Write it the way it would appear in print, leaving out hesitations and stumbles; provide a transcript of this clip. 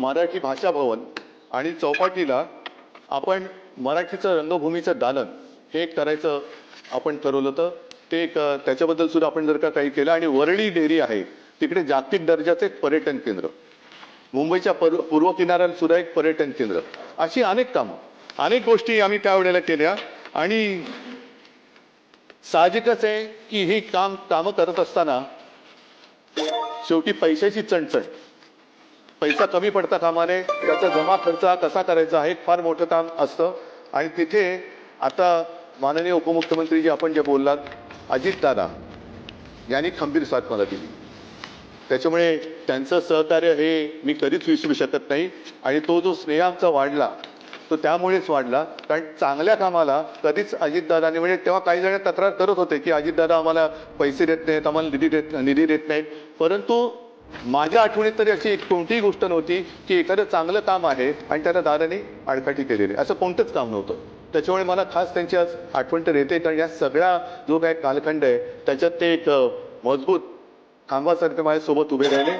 मराठी भाषा भवन आणि चौपाटीला आपण मराठीचं रंगभूमीचं दालन हे करायचं आपण ठरवलं होतं. ते एक त्याच्याबद्दल सुद्धा आपण जर का काही केलं. आणि वरळी डेअरी आहे तिकडे जागतिक दर्जाचे पर्यटन केंद्र, मुंबईच्या पूर्व किनाऱ्याला सुद्धा एक पर्यटन केंद्र, अशी अनेक कामं अनेक गोष्टी आम्ही त्यावेळेला केल्या. आणि साहजिकच आहे की ही कामं करत असताना शेवटी पैशाची चणचण, पैसा कमी पडता कामा नये, त्याचा जमा खर्च कसा करायचा हे फार मोठं काम असतं. आणि तिथे आता माननीय उपमुख्यमंत्री जी आपण जे बोललात अजितदादा यांनी खंबीर साथ मला दिली. त्याच्यामुळे त्यांचं सहकार्य हे मी कधीच विसरू शकत नाही. आणि तो जो स्नेह आमचा वाढला तो त्यामुळेच वाढला कारण चांगल्या कामाला कधीच अजितदादांनी, म्हणजे तेव्हा काही जण तक्रार करत होते की अजितदादा आम्हाला पैसे देत नाहीत, आम्हाला निधी देत नाहीत. परंतु माझ्या आठवणीत तरी अशी कोणतीही गोष्ट नव्हती की एखादं चांगलं काम आहे आणि त्याला दादाने आडकाठी केलेली, असं कोणतंच काम नव्हतं. त्याच्यामुळे मला खास त्यांची आज आठवण तर येते. कारण या सगळ्या जो काय कालखंड आहे त्याच्यात ते एक मजबूत खांबासारखे माझ्यासोबत उभे राहिले.